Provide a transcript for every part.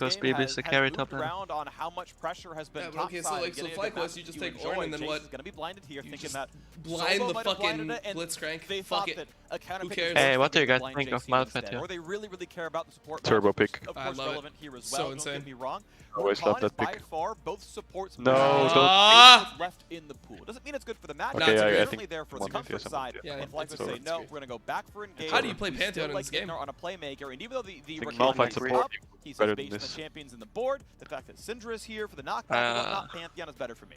because game BB is the has carry moved top lane. around on how much pressure has been Yeah, but top okay, so, side like, and so getting a good FlyQuest, match you just you take enjoy. Ornn and then Jace what? is gonna be blinded here, You thinking just that blind Solo the might have blinded fucking it, and Blitzcrank. they Fuck thought it. that a counter Who pick cares? was Hey, what do you gonna guys blind think of JC Malphite instead. here? Or they really care about the support Turbo match, which pick. is, of I course, love it. relevant here as So well. Don't insane. get me wrong. Always Rakan love is that by pick. far both supports No, most don't- Ah! left in the pool. Doesn't mean it's good for the match. Okay, but it's I certainly think there for the one comfort TSM. side. Yeah, And like it's to say, it's no, great. we're gonna go back for engage. How do you play We Pantheon still in like this getting game? on a playmaker, and even though the think Rakan Malphite is support up, he's better just than based on the this. champions in the board. The fact that Syndra is here for the knockback and whatnot, Pantheon is better for me.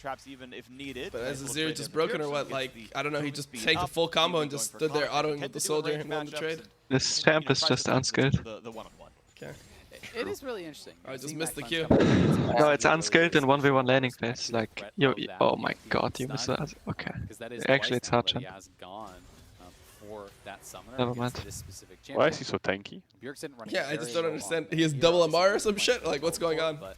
traps even if needed. But as Nice Azir little just trade broken there or for what? Gibs, Like, the I don't know, he movement just speed tanked a up, full combo even and going just for stood there Connor. autoing Tend with the to do soldier range and won the matchups trade. and, This you know, champ is tries to just defend unskilled. the one-on-one. Okay. It is really interesting. I just Seeing missed that the cleanse Q. come in, No, it's really unskilled in is 1v1 landing respect phase. to the Like, threat you, of that oh my PMP god, you missed stun, that. Okay. because that is Actually, twice it's now hard that he champ. has gone for that summoner Never against mind. this specific Why champion. is he so tanky? Bjergsen running Yeah, I very just don't low understand. on He has AR, double obviously MR or going some to shit? play Like, what's for going it, on? but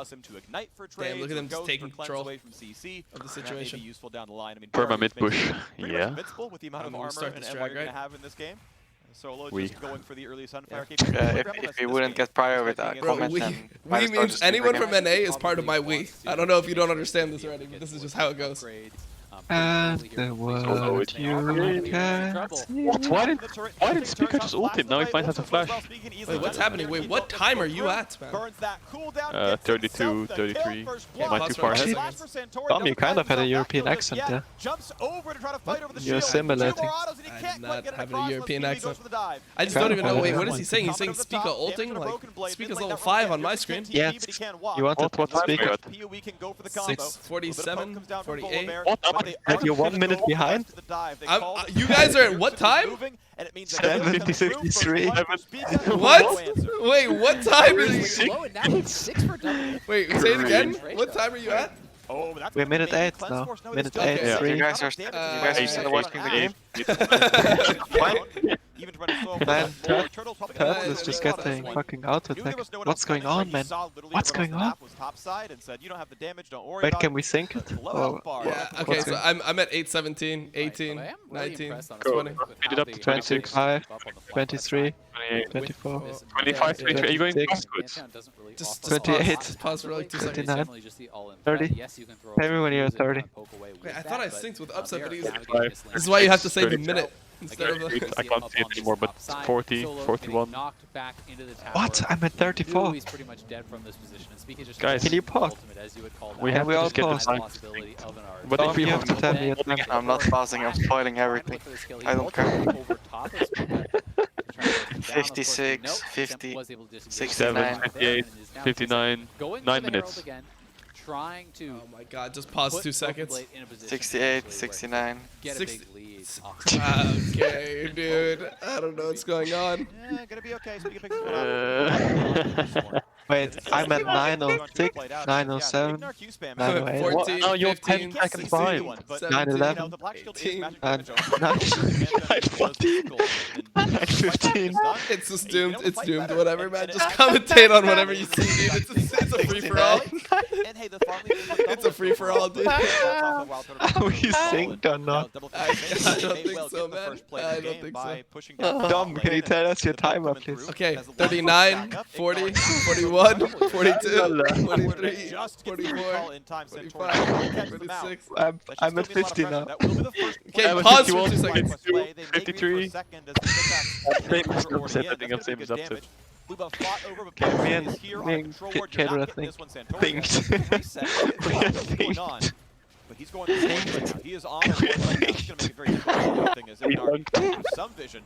allows him to ignite for trades. Damn, look at him just taking control away from CC of the That situation. may be useful down the line. I mean, Perma Priorities mid push. makes him pretty much Yeah. invincible with the amount of We'll armor start and this ammo drag, you're going to right? have in this game. Solo We. just going for the early Sunfire Yeah. capability. If he wouldn't get prior with that Bro, comment, we then might as well means just anyone keep from it. NA is part of my we. I don't know if you don't understand this already, but this is just how it goes. And the world you can see. Why did Speaker just ult him? Now he finds out to flash. Wait, what's happening? Wait, what time are you at, man? 32, 33. Am I too far ahead? Tom, you kind of had a European accent there. You're assimilating. I did not have a European accent. I just don't even know. Wait, what is he saying? He's saying Speaker ulting? Like, Speaker's level 5 on my screen. Yeah, you wanted to speak it. 6:47, 48. Like you're 1 minute behind? You guys are at what time? 7:53. What? Wait, what time is it? Low, and now it's 6 for double. Wait, say it again. What time are you at? We're minute 8 now. Minute 8, Yeah. 3. You guys are still watching the game? Man, Turtle is just getting fucking auto attack. What's going on, man? What's going on? Wait, can we sync it? Or Yeah, okay, so I'm at 8:17, 18, 19, 20. Beat it up to 26. 25, 23, 28, 24, 25, 23. Are you going Six. backwards? Just 28, pause for like 2 seconds. 29, 30. Tell me when you're at 30. Wait, I thought I synced with upset, but he's... Five. This is why you have to say the minute instead of the... I can't see it anymore, but 40, 41. What? I'm at 34. He's pretty much dead from this position. And Speaker just Guys, Can you pause? We Yeah, have we to all just get this paused. time. But But if we You have have to tell me at time. I'm not pausing, I'm spoiling everything. I don't care. 56, 50, 7, 58, 59, 9 minutes. Trying to Oh my god, just pause 2 seconds. 68, 69. Get a 60 big lead. Okay, dude. I don't know what's going on. Yeah, gonna be okay. Speaker picks this one up. Wait, I'm at 906, 907, 908. 14, Oh, you're 10 15, seconds 16, behind. 17, 911, 15. It's just doomed. It's doomed. Whatever, man. Just commentate on whatever you see, dude. It's a free for all. It's a free for all, dude. Are we synced or not? I don't think so, man. I don't think so. Dom, can you tell us your timer, please? Okay, 39, 40, 41, 42, 43, 44, 45, 46. I'm at 50 now. Okay, pause for 2 seconds. 53. Same as upset. I think I'm same as upset. Okay, me and Kader, I think. Thinked. But he's going to right now. He is on the board right now. He's going to make it very difficult. The thing is, Ader has some vision.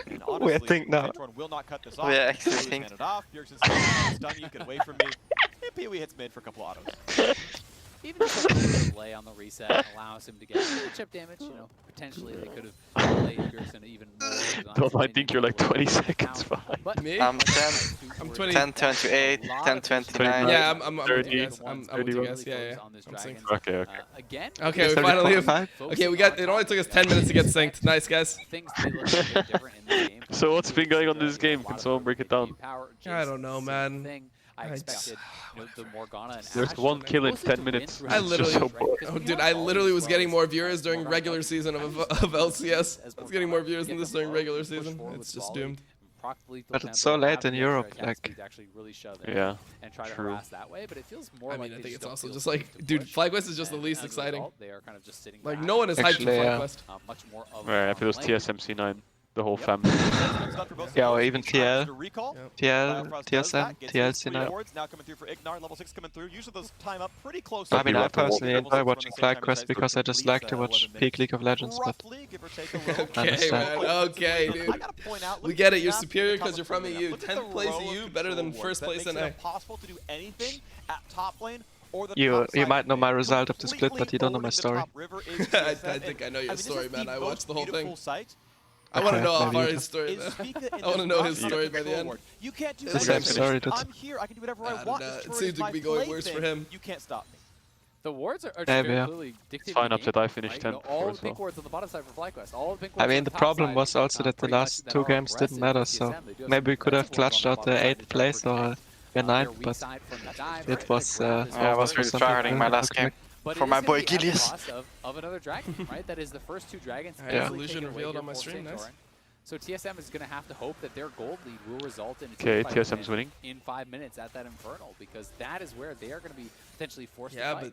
And honestly, We're think now. Tron will not cut this off. We actually He's think. it off. Bjergsen's going to stun you. Get away from me. And Pee-wee hits mid for a couple autos. Even just a little delay on the reset allows him to get chip damage. You know, potentially they could have delayed Bjergsen even more. Dom, I think you're like 20 seconds behind. But Me? I'm 10, I'm 20. 10, 28, 10, 29. Yeah, I'm with 30, you guys. I'm with you guys. Yeah, yeah. I'm synced. Okay, okay. Again, Okay, we finally have... Okay, we got... It only took us 10 minutes to get synced. Nice, guys. things to be looking a bit different in this game. So what's been going on in this game? Can someone break it down? I don't know, man. I expected the Morgana and There's Ashe one kill in mostly 10 to minutes. win I through literally- the stretch, right? Because Oh, we dude, have I all literally these was getting roles more where viewers during Morgana regular plays season of as LCS. I was Morgana, getting more viewers get than the this during ball, regular push season. forward It's with just volley, doomed. proc lethal But tempo, it's so have late the in extra Europe, attack like- speed to actually really shove it Yeah, and try to true. harass that way, but it feels more I like mean, I they think it's don't also feel just safe like... to Dude, push, FlyQuest is just the and least as a exciting. result, they are kind of just sitting Like, back, no one is hyped for Actually, yeah. FlyQuest. much more of Right, if it was lane. TSM C9, the whole family. Yeah, or even TL, Yep. TSM, TLC9. Now coming through for Ignar, level 6 coming through. Usually those time up pretty close. I mean, I have to walk. personally enjoy watching FlyQuest because I just like to watch peak League of Legends, but Roughly, give or take a little. Okay, Understand. man. Okay, dude. I gotta point out, We look get at it, the you're map, superior the 'cause you're from top EU. Look at 10th the place row EU, of better than control first wards. place That in makes A. it impossible to do anything at top lane or the You top side might of know the my map. result of the split, but you don't know my Completely story. owning the top river is I TSM, think I know and your this story, is man. the I most watched the whole beautiful thing. site. I want to Okay, know how maybe far you his story Is though. Spica in I wanna this know his roster story by the control end. ward. You can't do The that. same story, dude. I'm here. I can do whatever I I don't want. know. This It turret seems is to my be going worse for plaything. him. You can't stop me. The wards are just Maybe, very yeah. clearly dictating fine the upset, game, I finished right? You know, 10th all as the pink well. wards on the bottom side for FlyQuest. All the pink I wards mean, on the top problem side, was also that the pretty much last that two are games didn't aggressive matter, with so TSM. They do have maybe we some could have defensive wards clutched on out the the bottom 8th side to place try to or protect, we're their 9th, weak but side from the dive, it right? was They grab this Yeah, I wall was first. really something tryharding my last game. But for it my is gonna boy be at the Gilius. cost of another dragon, right? That is the first two dragons. Yeah. easily Illusion taken away revealed here on my for stream, nice. Santorin. So TSM is going to have to hope that their gold lead will result in a Okay, team fight TSM's win winning. in 5 minutes at that Infernal, because that is where they are going to be potentially forced Yeah, to fight.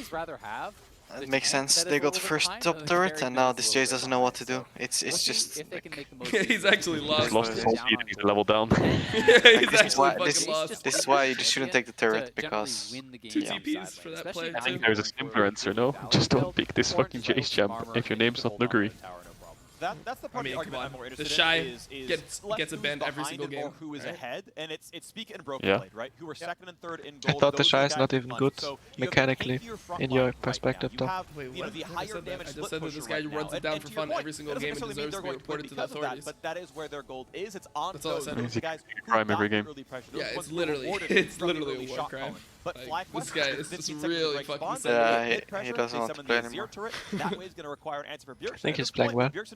always rather have. It makes sense. They got first top turret, and now this Jace doesn't know what to do. It's just. If they can make the most He's actually lost. He's lost his whole team and he's a level down. Yeah, he's This is why. actually fucking lost. This is why you just shouldn't take the turret because. 2 TPs for that play I think too. there's a simpler answer, no? Just don't pick this fucking Jace champ if your name's not Nuguri. That's the part of the argument I'm more The interested Shy in is gets a who's band every behind single and more game. who is right? ahead, and it's Speak and Broken Yeah. Blade, right? Who are second and third in I gold. thought the Those Shy are is guys not with even money. good So you have mechanically, tankier front in your line right perspective, now. though. You have, Wait, you know, what? the I higher just said that. damage I just split said that this pusher guy right runs now. it down And for to your fun point, every single it doesn't game and necessarily mean deserves to they're be going to win reported to the because of that, authorities. but that is where their gold is. It's on That's all I those said. those Easy guys who crime got every the game. early pressure. Yeah, Those it's ones who literally- rewarded it's from the literally early a war shot crime. calling. But Like, FlyQuest this guy has is 15 just seconds really break fucking spawns. sad. Yeah, Mid he pressure, doesn't they want to summon play the Azir anymore. turret. That way is going to require an answer for Bjergsen. think At he's this playing point, well. Bjergsen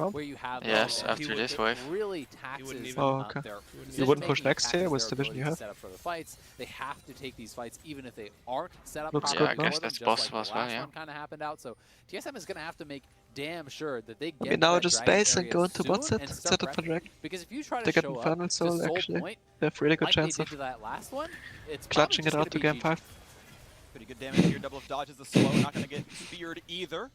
ground? where you have Yes, the- after this it wave. really taxes wouldn't even- them Oh, up. okay. Their You wouldn't push decision-making next tier taxes with their the vision ability you to have? set up for the fights. They have to take these fights even if they aren't set up Looks properly good, for no? I guess them, that's just like possible the as well, last yeah. one kind of happened out. So TSM is going to have to make damn sure that they get Maybe to now that just Dragon space and area go into soon bot set, and start set up for prepping. Dragon. Because if you try They to get show Infernal up to Soul, Soul actually. Point They have really good like they chance did of to that last one, it's clutching probably it just out to gonna game be 5. Pretty good damage here. Double dodges the slow. Not going to get speared either.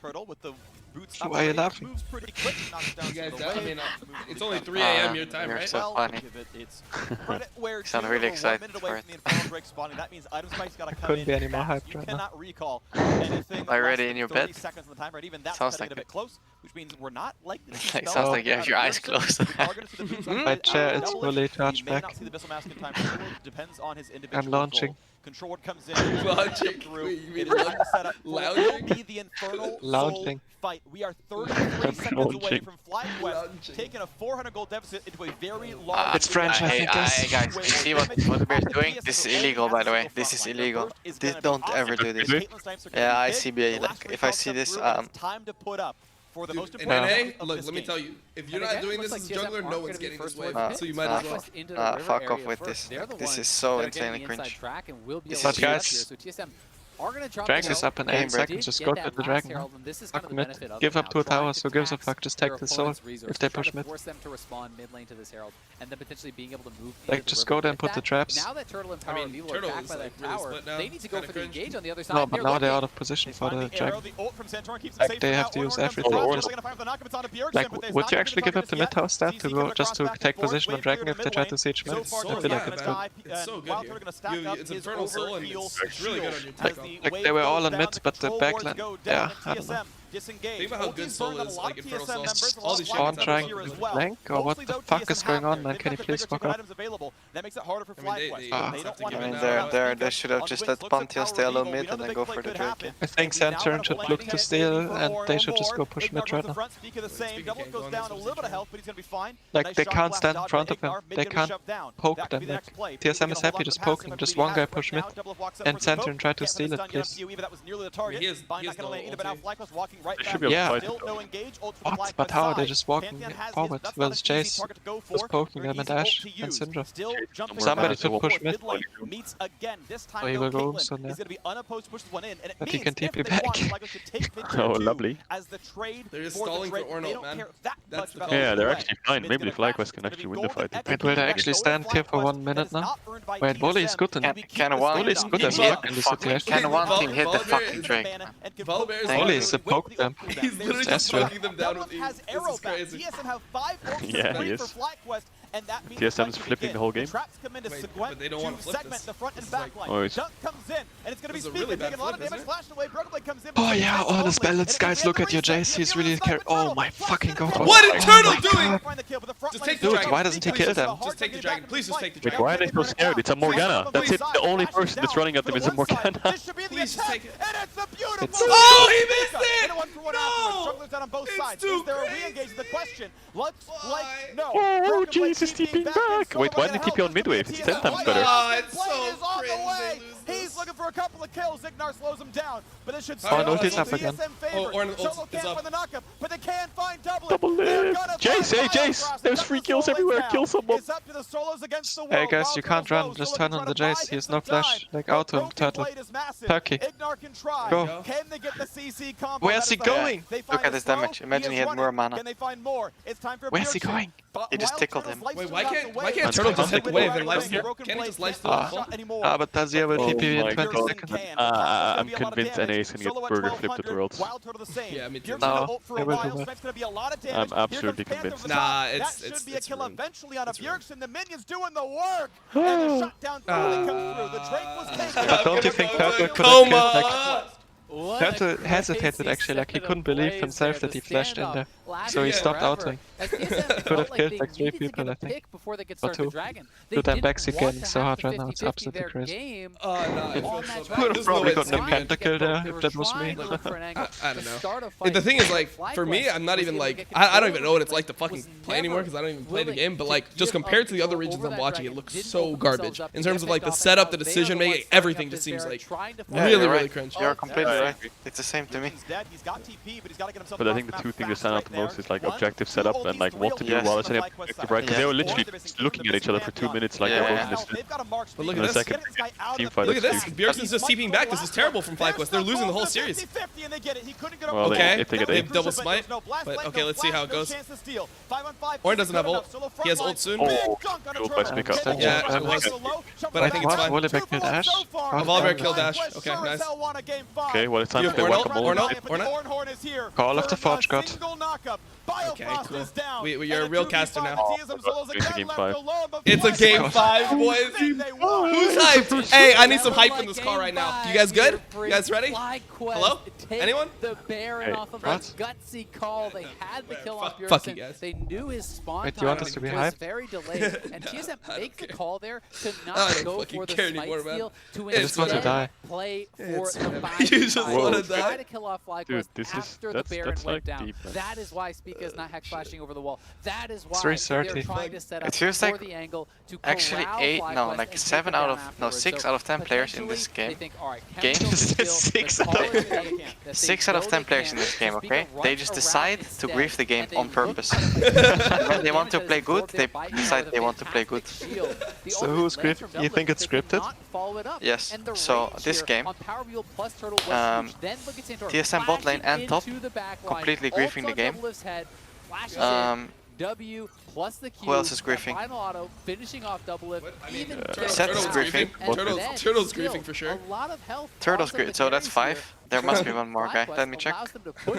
Turtle with the boots. Why are you laughing? Moves pretty quick. Knocks down You guys some of the down? I wave. mean, Moves it's really only fast. 3 a.m. your time, You're right? so Well, funny. give it's credit where You sound due. really We're 1 excited minute away for from the Infernal Break spawning. That means Item Spike's got to come Couldn't in be any more fast. hyped You right now. cannot recall anything Are you less ready than in your 30 bed? seconds on the timer. And even that's Sounds cutting it like a bit close, which means we're not likely to see Like, spells sounds like like you have your eyes closed. We are going to see the boots on My the chair is double-ish. fully We charged may back. not see the Missile Mask in time. It depends on his individual I'm launching. goal. Control what comes in. Logic. Through. Wait, you mean It's time to set up. lounging? Will be the Infernal Lounging. Soul fight. We are 33 seconds away Lounging. from FlyQuest Lounging. taking a 400 gold deficit into a very large. It's French, I think, guys. Hey guys, you see what Volibear is doing? This is illegal, by the way. This is illegal. Don't ever do this. Yeah, ICBA. Like, if I see this, time to put up. For the Dude, most and important hey, part of look, this let me game. tell you, if you're And not again, doing it this looks as like a TSM jungler, no aren't one's gonna be getting this first wave, wave. so you might as well. FlyQuest into the river fuck area off with first. this. They're the This ones is so that are insanely getting the inside cringe. track and will be This able is to huge. here. So TSM are going to drop Drax the is Herald. up in Game 8 break. seconds, just go Get to that the last dragon. Herald, and this is Fuck kind of the mid. benefit of Give it up now. 2 Trying towers, to who gives a tax fuck, just their take the soul. opponent's resources, If they trying push to mid. force them to respond mid lane to this Herald, and then potentially being able to move Like, into the just river go there and with put the that. traps. Now that Turtle and I Power mean, Evo are Turtle backed is, by like, that really tower, split now. they need to go Kinda for the cringe. engage on the other side. No, but now they're looking. out of position for the dragon. Like Like, they have to use everything. Like, would you actually give up the mid tower stat to go just to take position on dragon if they try to siege mid? I So feel like bad, it's man. good. It's so good here. It's Infernal Soul and it's really good on your takeoff. Like, they were all on mids, but the backline, yeah, I don't know. Think about how good Soul is, like Infernal Soul. All these Spawn shit trying to flank, or what the fuck is going on, man? Can you please fuck up? That makes it harder for I mean, FlyQuest. Ah. They don't I want mean, to they should have just let Pantheon stay alone mid and then go for the Drake. I think Saturn should look to steal, and they should just go push mid right now. Like, they can't stand in front of him. They can't poke them. Like, TSM is happy just poking. Just one guy push mid, and Saturn try to steal it, please. He has no ulti. They should be able Yeah. to fight it. What? But how are they just walking forward? Well, Jace was poking them and Ash and Syndra. Somebody should push mid. Oh, he will go soon, yeah. But he can TP back. Oh, lovely. They're just stalling for Ornalt, man. That's the Yeah, they're actually fine. Maybe FlyQuest can actually win the fight. Wait, will they actually stand here for 1 minute now? Wait, Volley is good in Can one Volley is good as hit fuck in this fucking situation. can one team hit the Volibear fucking is- Drake? Volibear is Volley is a poke them. He's literally just Ezreal. poking them down with ease. This is crazy. Yeah, he is. TSM's flipping the whole game. Wait, but they don't want to flip this. This is like- Oh, it's This is a really bad flip, isn't it? Oh yeah, all the balance guys, look at your Jace, he's really Oh my fucking god. What is Turtle my doing? God. Just take the Dude, dragon. why doesn't he kill them? Just take the dragon. Please just take the Wait, dragon. why are they so scared? It's a Morgana. That's it. The only person that's running at them is a Morgana. Please just take it. It's- Oh, he missed it! No! It's too crazy. Oh, Jesus, TPing back. Wait, why didn't he TP on mid wave? It's 10 times better. Oh, it's so cringe. He's looking for a couple of kills. Ignar slows him down, but it should Oh, still ulti's be up again. TSM favor. Oh, Ornn Solo ult can't is up. find the knockup, but they can find double. Double lift. Jace, hey Jace, there's free kills everywhere. Kill someone. It's up to the solos against the world. Hey guys, Wild you can't Turtle's run, low, just so turn looking on to the try to Jace, buy he has him no some flash. time. Like The auto him, broken turtle. blade is massive. Turkey. Ignar can try. Go. Can they get the CC combo? Where's That he is the hit. going? They find Look at the his slow. damage. Imagine he is had more running. mana. Can they find more? It's time for Where's he Bjergsen. going? But He just Wild tickled Turtle's him. life Wait, steal why out can't the way. Turtle just take the wave and Broken lifesteal? blade Can't he just can't lifesteal find the full? shot anymore. Ah, but Tazia will Oh TP in my 20 God. seconds. I'm convinced NA is gonna get burger flipped at the Worlds. Yeah, me too. No, they will do that. I'm absolutely convinced. Nah, That it's should be a kill ruined. eventually out of It's ruined. Bjergsen. The minions doing the work. And the shutdown finally comes through. The Drake was taken. But don't you think Turtle could have killed like... Turtle hesitated actually, like he couldn't believe himself that he flashed in there. So he stopped outing. He could have killed like 3 people, I think. Or 2. Do them backs again so hard right now, it's absolutely crazy. No, I feel so bad. Would have There's no probably way it's gotten a gonna be- pentakill there if that was me. I don't know. The thing is, like, for me, I'm not even like, I don't even know what it's like to fucking play anymore because I don't even play the game. But like, just compared to the other regions I'm watching, it looks so garbage in terms of like the setup, the decision making, everything just seems like really cringe. You're completely right. It's the same to me. But I think the two things that stand out the most is like objective setup and like what to do while it's an objective, right? Because they were literally just looking at each other for 2 minutes like they're both in this. But look In at a this. second, team fight. Look at is this. Bjergsen's just TPing back. This is terrible from FlyQuest. They're losing the whole series. Well, Okay, if they get they aimed. double smite. But okay, let's see how it goes. Ornn doesn't have ult. He has ult soon. Oh, ult by Speak Up. Yeah, it was. But I think it's fine. Volibear killed Ash? Volibear killed Ash. Okay, nice. Okay, well it's time You to have play Ornn? Whack-A-Mole. Ornn? Call of the Forge God. backup. Biofrost is down. You're a real caster now. It's a game 5. It's a game 5, boys. Who's hyped? Hey, I need some hype from this call right now. You guys good? You guys ready? Hello? Anyone? The Baron off of what? a gutsy call. They had the kill off Fuck you Bjergsen. guys. They knew his spawn Wait, do you want time us to be was hyped? very delayed. And TSM makes the call there to I not don't go fucking for the care smite anymore, man. steal, to I just want to instead die. play for It's the whatever. 5v5. You just wanna die? Try to kill off FlyQuest Dude, this is- after the Baron that's went like down. deep, man. That is why Spica is not hex flashing over the wall. That is why 330. they're trying to set up It feels for like the angle to actually corral 8, no, FlyQuest like and 7 take it out down of, no, afterwards. 6 So out of 10 players in this potentially, game. they think, all right, Game Chemtrails is still 6 the out of call 10. is that they 6 out of know 10 they players can. in this game, So okay? Spica They runs just around decide to instead, grief the game and they on look purpose. at it When they want to because play good, they're they biting decide out they of want to play good. fantastic shield. The So ultimate who's lands from scripted? You think Dublin, it's they scripted? cannot follow it up. Yes. And the So rage this here game, on Power Wheel plus Turtle was huge. Then look at Santor TSM bot lane flashing and top, into the back line. completely griefing Ults the on game. Doublelift's head, flashes in. W plus the Q. Who else is that griefing? Final auto, finishing off Doublelift. I mean, Even Turtle's Turtle's griefing. Turtle's griefing for sure. A lot of health Turtle's also great, so that's carries 5. There must be one more guy. Let me check.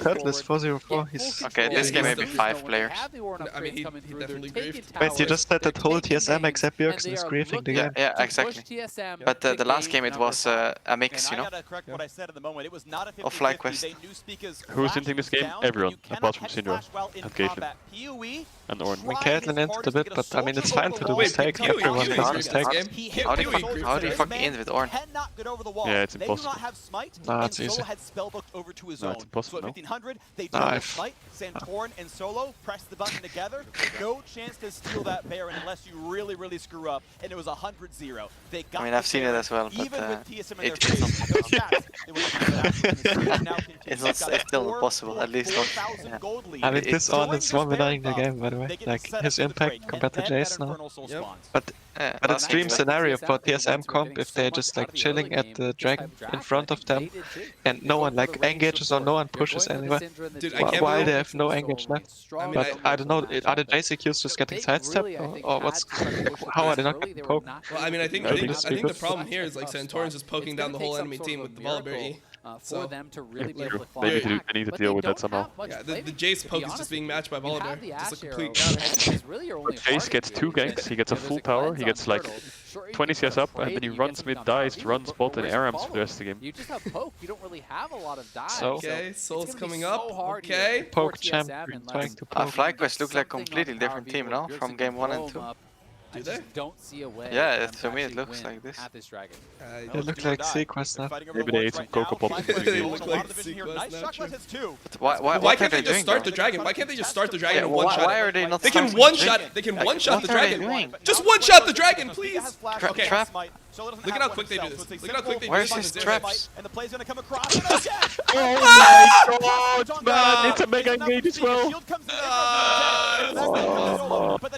Atlas 404. He's Okay, this game maybe 5 players. I mean, he definitely griefed. Wait, you just said that whole TSM except Bjergsen is griefing the game. Yeah, exactly. But the last game it was a mix, you know, of FlyQuest. Who's hinting this game? Everyone, apart from Syndra and Caitlyn and Ornn. I mean, Caitlyn entered a bit, but I mean, it's fine to do Wait, mistakes. Kiwi Everyone griefed makes this mistakes. game? How do Kiwi you griefed fucking end with Ornn? Yeah, it's impossible. Nah, it's easy. No, it's impossible, no? 1500, they Nah, double smite, Santorin and Solo press the button together. No chance to steal that Baron unless you really screw up, and it was 100-0. They got I mean, I've seen it as well, but even with TSM in it- their face, those stats, they would have now It's not- it's still not possible, at least not- 4,000 yeah. gold lead. I mean, this During on is this 1v9 the Baron game, by the way. they get Like, set up his for the impact break, compared to and then Jace that now. Infernal Soul Yep. spawns. But But it's dream scenario for TSM comp if they're just like chilling at the dragon in front of them and no one like engages or no one pushes anywhere. Dude, I can't Why believe- they have no engage left? I mean, But I don't know, are the JCQs just getting sidestepped or what's, how are they not getting poked? Well, I mean, I think That'd be the stupid. problem here is like Santorin's just poking down the whole enemy team with the Volibear E. So, for them to really be like, able to they fly need to- back. they need to But deal they with that don't somehow. have much yeah, the flavor, Jace to poke be is just honest being with matched by you. You have Volibear. the Just a Ash complete arrow, counter. which is really your only Jace hard gets 2 engagement. ganks, he gets a There's full a tower, cleanse he on gets like Turtle. Sure, you 20 can CS up, afraid and then he you get runs something mid, on dies, Power runs Wheel, bot, but and where's ARAMs for the follow? rest of the game. You just have poke. You don't really have a lot of dives. So- Okay, it's Soul's gonna be coming so up. hard Okay. here for Poke TSM champ unless trying to Ah, poke. FlyQuest look like something on completely Power different Wheel team, where no? Bjergsen From can game 1 blow and him 2. up. I Do they? just don't see a way Yeah, for it- them to me it actually looks win like this. at this Dragon. They look like Sequest now. Maybe they ate some Cocoa Pop before the They game. look like Sequest now, true. But why Why what are can't they they just doing start though? the dragon? Why can't they just start the Yeah, dragon and one why shot are it? they not They can starting one the shot. dragon? They can Like, one shot the what are they dragon. doing? Just one shot the dragon, please. Okay. Trap. Look at how quick they do this. Look at how quick they do Where's this. his traps? And the play's gonna come across. Oh my god, man! It's a mega engage as well.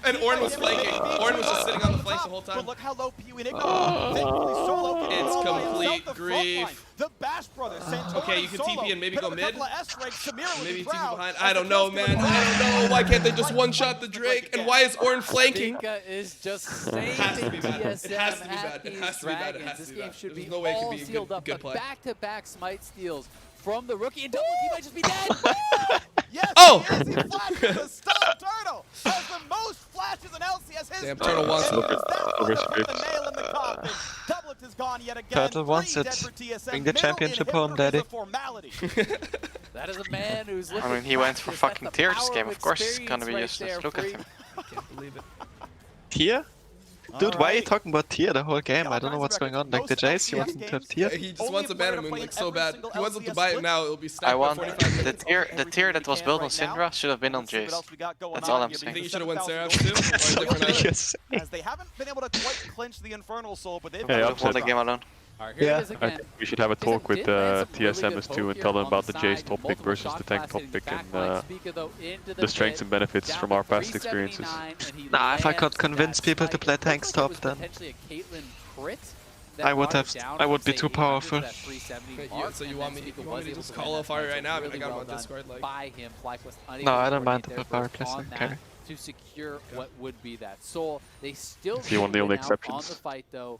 And Ornn was flanking. Ornn was just sitting on the flanks the whole time. But look how low PU Enigma. Thankfully, Solo can It's roll by complete himself the front grief. line. The Bash brothers, Santorin Okay, you can Solo, TP and maybe hit go up a mid. couple of S-ranks, Samira with Maybe the TP crowd. behind. As I the don't know, close man. to the I don't know. Why can't they just one shot the Drake? And why is Ornn flanking? Spica is just It has to saving be bad. It TSM has to be at bad. It these has to be bad. It Dragons. has to This be game bad. should There's be no way it could all be a sealed good- up, good but play. back-to-back smite steals from the rookie, and Double he might just be dead. Yes, Oh! he is. He flashes the stun. Turtle has the most flashes in LCS history. Damn, Turtle wants it. The nail in the coffin. Doublet is gone yet again. Turtle wants 3 it. dead for TSM. Bring the Middle championship inhibitor home, is daddy. a formality. That is a man who's looking I mean, he went for practice. fucking That's the tier this power game. Of course it's experience gonna be right useless. there Look at for him. I can't believe it. Tier? Dude, why are you Alright. talking about tier the whole game? I don't know what's going on. Like the Jace, he wants him to have tier? He just Only wants a a player Mana to Moon play like in so every bad. single He wants him to LCS buy it split. now. It'll be I stacked by want 45 the minutes. tier that was built on Syndra should have been on Let's see what Jace. else we got going That's on all I'm here, saying. Think you because should have went 7,000 Seraph too? gold Or a different item? Yes. as they haven't been able to quite clinch the Infernal Soul, but they've Yeah, got Would have won the game alone. All right, here Yeah. it is I again. think we should have a talk with TSMs too and tell them about the Jace top pick versus the tank top pick and the strengths and benefits from our past experiences. Nah, if I could convince people to play tanks top, then I would be too powerful. So you want me to just call off Ari right now? I mean, I got him on Discord. Like, No, I don't mind the power place. Okay. To secure what would be that soul. They still Is he one of the only win out on exceptions? the fight though.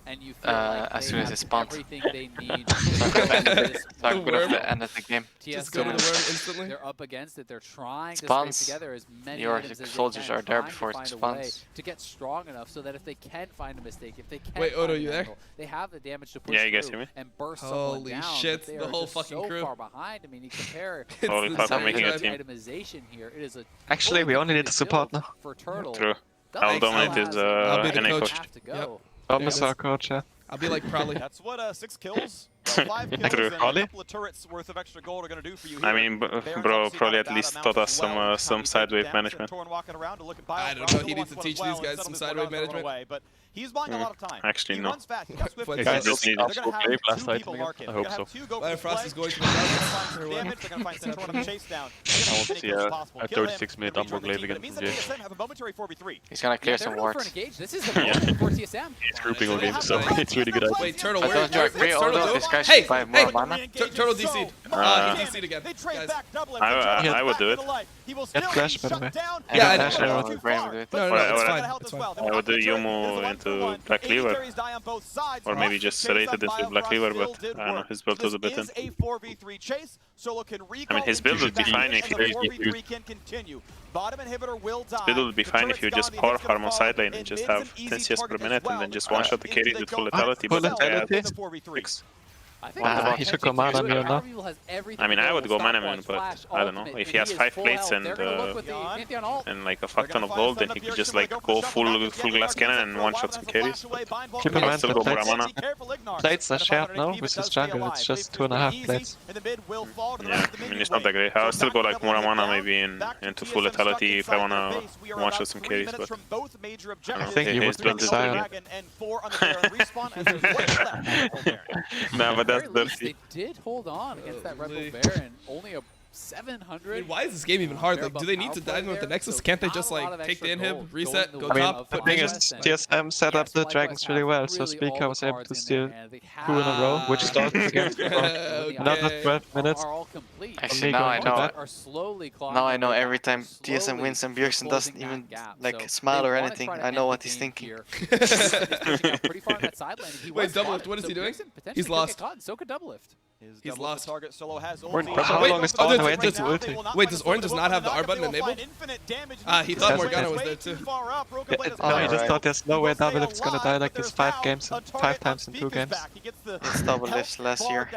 and you feel like as they soon as have it spawns. everything they need. So I'm good off the end of the game. Just go to the worm instantly. They're up against it. They're trying to Spawns. scrape together as many Your items as soldiers they can, are there trying to before it find a way spawns. to get strong enough so that if they can find a mistake, if they can Wait, Odo, find an you there? angle, they have the damage to push Yeah, you guys through hear me? and burst Holy someone down. shit, but they the are whole just fucking so crew. far behind. I mean, you compare Holy It's fuck, I'm insane. making a the team. itemization here. It is a Actually, we only need a support now. for Turtle. True. Dominate IWDominate is I'll be the NA coach. coach. have to go. Thomas our coach, yeah. I'll be like probably. That's what 6 kills. True. Probably. I mean, bro probably at least taught us some side wave management. I don't know, he needs to teach these guys some side wave management. He's buying a lot of time. Actually, no. But Guys just needed to go play last night. I hope so. Frost is going to the damage. They're gonna find Central on the chase down. I want to see a 36-minute Umbro glaive again from Jay. He's gonna clear some wards. This is the moment for TSM. He's grouping all games, so it's really good idea. Wait, Turtle, I where told you I where's pre Turtle although go? this guy Hey, should buy more mana. Turtle DC'd. He DC'd again. Guys. I would do it. Get flash, by the way. Yeah, I Flash, I don't want to bring him to it. No, it's fine. It's fine. I would do Yomu into Black Cleaver. Or maybe just serrated into Black Cleaver, but I don't know, his build was a bit in. I mean, his build would be fine if you... His build would be fine if you just power farm on side lane and just have 10 CS per minute and then just one-shot the carry with full lethality. Full But lethality? He should go mana immune now. I mean, I would go mana immune, but I don't know. If he has 5 plates and like a fuck ton of gold, then he could just like go full glass cannon and one-shot some carries. Keep in mind Still the go plates. mana. Plates are shared now with his jungle, it's just 2.5 plates. Yeah, I mean, it's not that great. I'll still go like Muramana maybe into full lethality if I wanna one-shot some carries, but I think you would pick Sion. Nah, but that's dirty. They did hold on against that Red Bull Bear and only a 700. I mean, why is this game even hard? Like, do they need to dive in with the Nexus? Can't they just like take the inhib, reset, go top? The thing is, TSM set up the dragons really well, so Speaker was able to steal 2 in a row, which started against another 12 minutes. Actually, now I know. Now I know every time TSM wins and Bjergsen doesn't even like smile or anything, I know what he's thinking. Wait, Doublelift, what is he doing? He's lost. So could Doublelift. He's lost. How long is Orange waiting to ulti? Wait, does Orange does not have the R button enabled? He thought Morgana was there too. No, he just thought there's no way Doublelift's gonna die like this 5 times in 2 games. It's Doublelift's last year.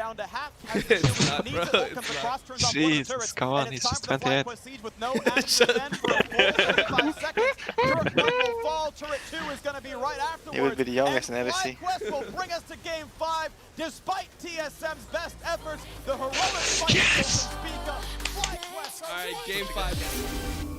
It's not, bro. It's not. Jesus, come on, he's just 28. He would be the youngest in LEC. will bring us to game 5. Despite TSM's best efforts, the heroic fight will speak up. Alright, game 5.